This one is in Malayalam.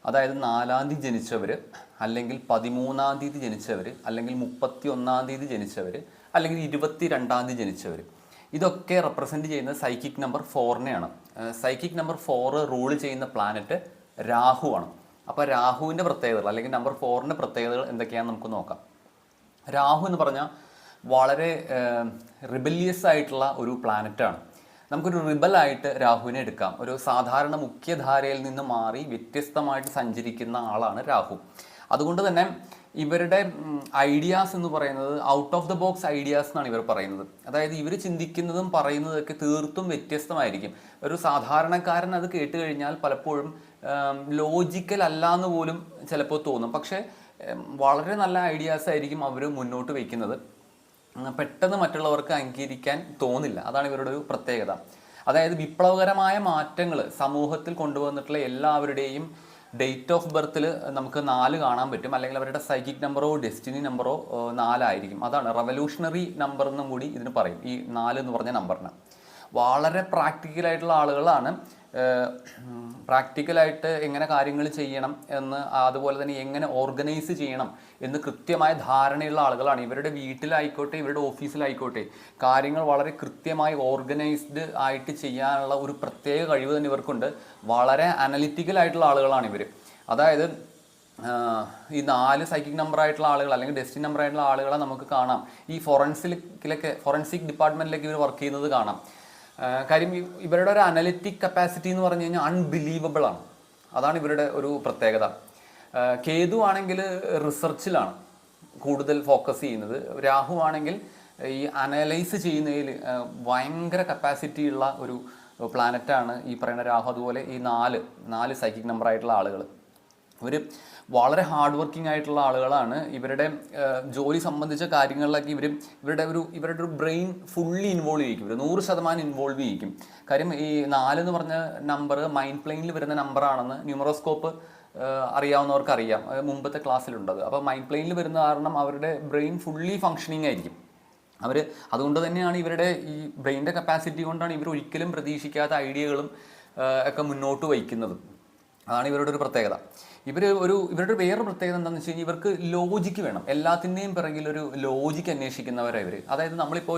അതായത് 4-ാം തീയതി ജനിച്ചവർ, അല്ലെങ്കിൽ 13-ാം തീയതി ജനിച്ചവർ, അല്ലെങ്കിൽ 31-ാം തീയതി ജനിച്ചവർ, അല്ലെങ്കിൽ 22-ാം തീയതി ജനിച്ചവർ. ഇതൊക്കെ റെപ്രസെൻറ്റ് ചെയ്യുന്നത് സൈക്കിക് നമ്പർ 4-നെയാണ്. സൈക്കിക് നമ്പർ 4 റൂൾ ചെയ്യുന്ന പ്ലാനറ്റ് രാഹുവാണ്. അപ്പോൾ രാഹുവിൻ്റെ പ്രത്യേകതകൾ അല്ലെങ്കിൽ നമ്പർ 4ൻ്റെ പ്രത്യേകതകൾ എന്തൊക്കെയാണെന്ന് നമുക്ക് നോക്കാം. രാഹു എന്ന് പറഞ്ഞാൽ വളരെ റിബല്യസ് ആയിട്ടുള്ള ഒരു പ്ലാനറ്റാണ്. നമുക്കൊരു റിബലായിട്ട് രാഹുവിനെ എടുക്കാം. ഒരു സാധാരണ മുഖ്യധാരയിൽ നിന്ന് മാറി വ്യത്യസ്തമായിട്ട് സഞ്ചരിക്കുന്ന ആളാണ് രാഹു. അതുകൊണ്ട് തന്നെ ഇവരുടെ ഐഡിയാസ് എന്ന് പറയുന്നത് out of the box ideas എന്നാണ് ഇവർ പറയുന്നത്. അതായത് ഇവർ ചിന്തിക്കുന്നതും പറയുന്നതൊക്കെ തീർത്തും വ്യത്യസ്തമായിരിക്കും. ഒരു സാധാരണക്കാരൻ അത് കേട്ട് കഴിഞ്ഞാൽ പലപ്പോഴും ലോജിക്കൽ അല്ല എന്ന് പോലും ചിലപ്പോൾ തോന്നും. പക്ഷേ വളരെ നല്ല ഐഡിയാസ് ആയിരിക്കും അവർ മുന്നോട്ട് വയ്ക്കുന്നത്. പെട്ടെന്ന് മറ്റുള്ളവർക്ക് അംഗീകരിക്കാൻ തോന്നില്ല. അതാണ് ഇവരുടെ ഒരു പ്രത്യേകത. അതായത് വിപ്ലവകരമായ മാറ്റങ്ങൾ സമൂഹത്തിൽ കൊണ്ടുവന്നിട്ടുള്ള എല്ലാവരുടെയും ഡേറ്റ് ഓഫ് ബർത്തിൽ നമുക്ക് 4 കാണാൻ പറ്റും. അല്ലെങ്കിൽ അവരുടെ സൈക്കിക് നമ്പറോ ഡെസ്റ്റിനി നമ്പറോ 4 ആയിരിക്കും. അതാണ് റവല്യൂഷണറി നമ്പർ എന്നും കൂടി ഇതിന് പറയും, ഈ 4 എന്ന് പറഞ്ഞ നമ്പറിന്. വളരെ പ്രാക്ടിക്കലായിട്ടുള്ള ആളുകളാണ്. പ്രാക്ടിക്കലായിട്ട് എങ്ങനെ കാര്യങ്ങൾ ചെയ്യണം എന്ന്, അതുപോലെ തന്നെ എങ്ങനെ ഓർഗനൈസ് ചെയ്യണം എന്ന് കൃത്യമായ ധാരണയുള്ള ആളുകളാണ്. ഇവരുടെ വീട്ടിലായിക്കോട്ടെ ഇവരുടെ ഓഫീസിലായിക്കോട്ടെ കാര്യങ്ങൾ വളരെ കൃത്യമായി ഓർഗനൈസ്ഡ് ആയിട്ട് ചെയ്യാനുള്ള ഒരു പ്രത്യേക കഴിവ് തന്നെ ഇവർക്കുണ്ട്. വളരെ അനലിറ്റിക്കൽ ആയിട്ടുള്ള ആളുകളാണ് ഇവർ. അതായത് ഈ 4 സൈക്കിക് നമ്പർ ആയിട്ടുള്ള ആളുകൾ അല്ലെങ്കിൽ ഡെസ്റ്റിനി നമ്പർ ആയിട്ടുള്ള ആളുകളെ നമുക്ക് കാണാം. ഈ ഫോറൻസിക് ഡിപ്പാർട്ട്മെൻറ്റിലേക്ക് ഇവർ വർക്ക് ചെയ്യുന്നത് കാണാം. കാര്യം ഇവരുടെ ഒരു അനലിറ്റിക് കപ്പാസിറ്റി എന്ന് പറഞ്ഞു കഴിഞ്ഞാൽ അൺബിലീവബിൾ ആണ്. അതാണ് ഇവരുടെ ഒരു പ്രത്യേകത. കേതു ആണെങ്കിൽ റിസർച്ചിലാണ് കൂടുതൽ ഫോക്കസ് ചെയ്യുന്നത്. രാഹു ആണെങ്കിൽ ഈ അനലൈസ് ചെയ്യുന്നതിൽ ഭയങ്കര കപ്പാസിറ്റി ഉള്ള ഒരു പ്ലാനറ്റാണ് ഈ പറയുന്ന രാഹു. അതുപോലെ ഈ 4 സൈക്കിക് നമ്പർ ആയിട്ടുള്ള ആളുകൾ ഇവർ വളരെ ഹാർഡ് വർക്കിംഗ് ആയിട്ടുള്ള ആളുകളാണ്. ഇവരുടെ ജോലി സംബന്ധിച്ച കാര്യങ്ങളിലൊക്കെ ഇവരുടെ ഒരു ബ്രെയിൻ ഫുള്ളി ഇൻവോൾവ് ചെയ്യിക്കും. 100% ഇൻവോൾവ് ചെയ്യിക്കും. കാര്യം ഈ 4 എന്ന് പറഞ്ഞ നമ്പർ മൈൻഡ് പ്ലെയിനിൽ വരുന്ന നമ്പറാണെന്ന് ന്യൂമറോസ്കോപ്പ് അറിയാവുന്നവർക്ക് അറിയാം. മുമ്പത്തെ ക്ലാസ്സിലുണ്ടത്. അപ്പോൾ മൈൻഡ് പ്ലെയിനിൽ വരുന്ന കാരണം അവരുടെ ബ്രെയിൻ ഫുള്ളി ഫങ്ഷനിങ് ആയിരിക്കും. അതുകൊണ്ട് തന്നെയാണ് ഇവരുടെ ഈ ബ്രെയിനിൻ്റെ കപ്പാസിറ്റി കൊണ്ടാണ് ഇവർ ഒരിക്കലും പ്രതീക്ഷിക്കാത്ത ഐഡിയകളും ഒക്കെ മുന്നോട്ട് വയ്ക്കുന്നത്. അതാണ് ഇവരുടെ ഒരു പ്രത്യേകത. ഇവരുടെ വേറൊരു പ്രത്യേകത എന്താണെന്ന് വെച്ച് കഴിഞ്ഞാൽ ഇവർക്ക് ലോജിക്ക് വേണം. എല്ലാത്തിൻ്റെയും പിറകിൽ ഒരു ലോജിക്ക് അന്വേഷിക്കുന്നവരാണ് ഇവർ. അതായത് നമ്മളിപ്പോൾ